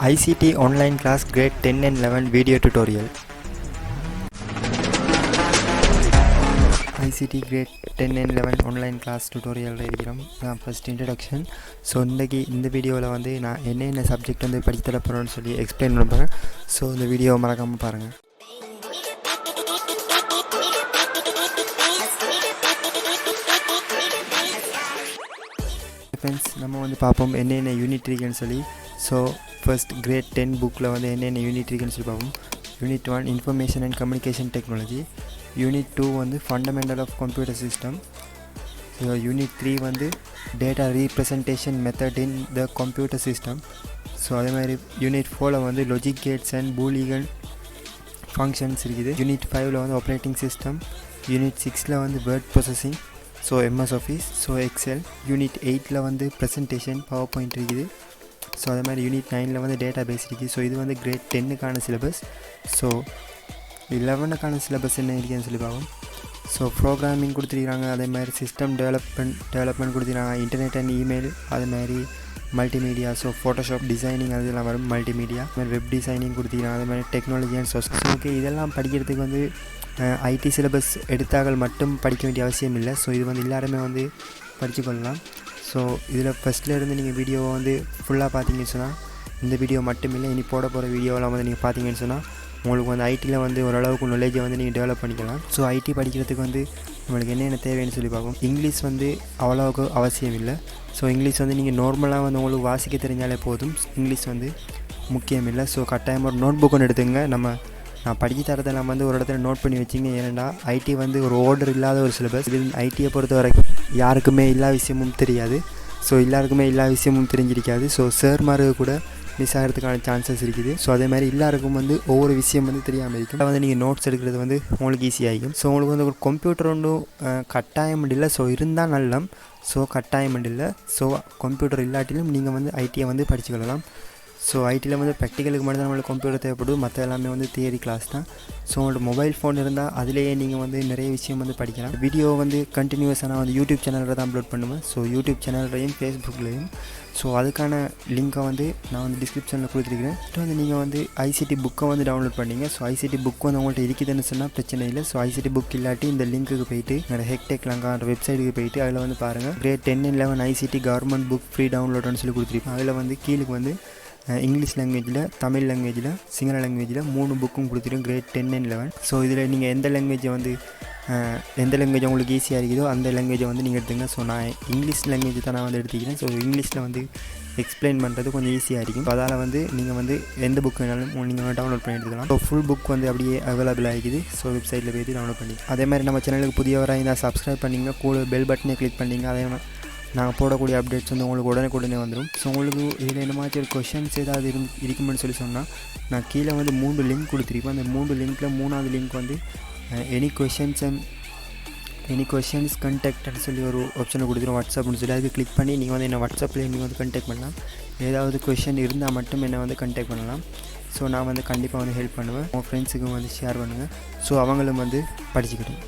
ICT online class grade 10 and 11 video tutorial. ICT grade 10 and 11 online class tutorial இருக்கிறோம். First introduction. So இந்த வீடியோவில் வந்து நான் என்னென்ன சப்ஜெக்ட் வந்து படித்து தர போகிறேன்னு சொல்லி எக்ஸ்பிளைன் பண்ண போகிறேன். ஸோ இந்த வீடியோவை மறக்காமல் பாருங்கள். ஃப்ரெண்ட்ஸ், நம்ம வந்து பார்ப்போம் என்னென்ன யூனிட் இருக்குன்னு சொல்லி. ஸோ ஃபர்ஸ்ட் கிரேட் 10 புக்கில் வந்து என்னென்ன யூனிட் இருக்குன்னு சொல்லி பார்ப்போம். Unit 1 information and communication technology. Unit 2 வந்து fundamental of computer system. So unit 3 வந்து data representation method in the computer system. So அதே மாதிரி யூனிட் 4 வந்து logic gates and Boolean functions இருக்குது. யூனிட் 5 வந்து ஆப்ரேட்டிங் சிஸ்டம். யூனிட் 6 வந்து word processing, so MS Office, so Excel. Unit 8 வந்து presentation PowerPoint இருக்குது. So அதே மாதிரி யூனிட் 9 வந்து டேட்டா பேஸ் இருக்குது. ஸோ இது வந்து கிரேட் 10க்கான சிலபஸ். ஸோ 11க்கான சிலபஸ் என்ன இருக்குதுன்னு சொல்லி பார்ப்போம். ஸோ ப்ரோக்ராமிங் கொடுத்துருக்காங்க, அதே மாதிரி சிஸ்டம் டெவலப்மெண்ட் கொடுத்துருக்காங்க, இன்டர்நெட் அண்ட் இமெயில், அதே மாதிரி மல்டிமீடியா, ஸோ ஃபோட்டோஷாப் டிசைனிங் அதெல்லாம் வரும். மல்டிமீடியா, அது மாதிரி வெப் டிசைனிங் கொடுத்துருக்காங்க, அதே மாதிரி டெக்னாலஜி அண்ட் சொசைட்டி. ஓகே, இதெல்லாம் படிக்கிறதுக்கு வந்து ஐடி சிலபஸ் எடுத்தார்கள் மட்டும் படிக்க வேண்டிய அவசியம் இல்லை. ஸோ இது வந்து எல்லாருமே வந்து படித்துக்கொள்ளலாம். ஸோ இதில் ஃபஸ்ட்லேருந்து நீங்கள் வீடியோவை வந்து ஃபுல்லாக பார்த்தீங்கன்னு சொன்னால், இந்த வீடியோ மட்டும் இல்லை, இனி போட போகிற வீடியோவெல்லாம் வந்து நீங்கள் பார்த்தீங்கன்னு சொன்னால் உங்களுக்கு வந்து ஐடியில் வந்து ஓரளவுக்கு நாலேஜை வந்து நீங்கள் டெவலப் பண்ணிக்கலாம். ஸோ ஐடி படிக்கிறதுக்கு வந்து நம்மளுக்கு என்னென்ன தேவைன்னு சொல்லி பார்ப்போம். இங்கிலீஷ் வந்து அவ்வளோவுக்கு அவசியம் இல்லை. ஸோ இங்கிலீஷ் வந்து நீங்கள் நார்மலாக வந்து உங்களுக்கு வாசிக்க தெரிஞ்சாலே போதும். இங்கிலீஷ் வந்து முக்கியம் இல்லை. ஸோ கட்டாயமாக ஒரு நோட் புக் ஒன்று எடுத்துங்க. நான் படித்து தரதெல்லாம் வந்து ஒரு இடத்துல நோட் பண்ணி வச்சிங்க. ஏன்னா ஐடி வந்து ஒரு ஆர்டர் இல்லாத ஒரு சிலபஸ். இது ஐடியை பொறுத்த வரைக்கும் யாருக்குமே எல்லா விஷயமும் தெரியாது. ஸோ எல்லாருக்குமே எல்லா விஷயமும் தெரிஞ்சிருக்காது. ஸோ சார்மாரு கூட மிஸ் ஆகிறதுக்கான சான்சஸ் இருக்குது. ஸோ அதே மாதிரி எல்லாருக்கும் வந்து ஒவ்வொரு விஷயம் வந்து தெரியாமல் இருக்கும். வந்து நீங்கள் நோட்ஸ் எடுக்கிறது வந்து உங்களுக்கு ஈஸியாகிடும். ஸோ உங்களுக்கு வந்து ஒரு கம்ப்யூட்டர் ஒன்றும் கட்டாயம் இல்லை. ஸோ இருந்தால் நல்லம். ஸோ கட்டாயம் இல்லை. ஸோ கம்ப்யூட்டர் இல்லாட்டிலும் நீங்கள் வந்து ஐடியை வந்து படிச்சுக்கொள்ளலாம். ஸோ ஐடியில் வந்து ப்ராக்டிக்கலுக்கு மட்டும் தான் நம்மளுக்கு கம்ப்யூட்டர் தேவைப்படுது. மற்ற எல்லாமே வந்து தியரி கிளாஸ் தான். ஸோ உங்களோட மொபைல் ஃபோன் இருந்தால் அதிலேயே நீங்கள் வந்து நிறைய விஷயம் வந்து படிக்கலாம். வீடியோ வந்து கண்டினியூஸாக நான் வந்து யூடியூப் சேனலில் தான் அப்லோட் பண்ணுவேன். ஸோ யூடியூப் சேனல்லையும் ஃபேஸ்புக்லேயும். ஸோ அதுக்கான லிங்க்கை வந்து நான் வந்து டிஸ்கிரிப்ஷனில் கொடுத்துருக்கிறேன். வந்து நீங்கள் வந்து ஐசிடி புக்கை வந்து டவுன்லோட் பண்ணிங்க. ஸோ ஐசிடி புக் வந்து உங்கள்கிட்ட இருக்குதுன்னு சொன்னால் பிரச்சனை இல்லை. ஸோ ஐசிடி புக் இல்லாட்டி இந்த லிங்க்குக்கு போயிட்டு ஹெக்டெக் லங்கான்ற வெப்சைட்டுக்கு போயிட்டு அதில் வந்து பாருங்கள், grade 10 and 11 ICT government book free டவுன்லோடுன்னு சொல்லி கொடுத்துருப்பேன். அதில் வந்து கீழுக்கு வந்து இங்கிலீஷ் லாங்குவேஜில், தமிழ் லாங்குவேஜில், சிங்கள லாங்குவேஜில் 3 புக்கும் கொடுத்துருக்கோம், கிரேட் 10 and 11. ஸோ இதில் நீங்கள் எந்த லாங்குவேஜ் உங்களுக்கு ஈஸியாக இருக்குதோ அந்த லாங்குவேஜை வந்து நீங்கள் எடுத்துங்க. ஸோ நான் இங்கிலீஷ் லாங்குவேஜ் தான் நான் வந்து எடுத்துக்கிறேன். ஸோ இங்கிலீஷில் வந்து எக்ஸ்பிளைன் பண்ணுறது கொஞ்சம் ஈஸியாக இருக்கும். ஸோ அதால் வந்து நீங்கள் வந்து எந்த புக் வேணாலும் நீங்கள் டவுன்லோட் பண்ணி எடுத்துக்கலாம். ஸோ ஃபுல் புக் வந்து அப்படியே அவைலபிள் ஆகிக்குது. ஸோ வெப்சைட்டில் போய்ட்டு டவுன்லோட் பண்ணி, அதே மாதிரி நம்ம சேனலுக்கு புதியவராக இருந்தால் சப்ஸ்கிரைப் பண்ணிங்க, கூட பெல் பட்டனை கிளிக் பண்ணிங்க. அதே மாதிரி நாங்கள் போடக்கூடிய அப்டேட்ஸ் வந்து உங்களுக்கு உடனே வந்துடும். ஸோ உங்களுக்கு இதில் என்னமாச்சும் ஒரு கொஷின்ஸ் ஏதாவது இருக்குமென்னு சொல்லி சொன்னால், நான் கீழே வந்து 3 லிங்க் கொடுத்துருப்பேன். அந்த 3 லிங்க்கில் 3வது லிங்க் வந்து எனி கொஷின்ஸ் கண்டெக்ட்னு சொல்லி ஒரு ஆப்ஷனை கொடுத்துரும், வாட்ஸ்அப்னு சொல்லி. அதுக்கு கிளிக் பண்ணி நீங்கள் வந்து என்ன வாட்ஸ்அப்பில் நீங்கள் வந்து கண்டெக்ட் பண்ணலாம். ஏதாவது கொஷின் இருந்தால் மட்டும் என்னை வந்து கண்டெக்ட் பண்ணலாம். ஸோ நான் வந்து கண்டிப்பாக வந்து ஹெல்ப் பண்ணுவேன். உங்கள் ஃப்ரெண்ட்ஸுக்கும் வந்து ஷேர் பண்ணுங்கள். ஸோ அவங்களும் வந்து படிச்சுக்கிட்டோம்.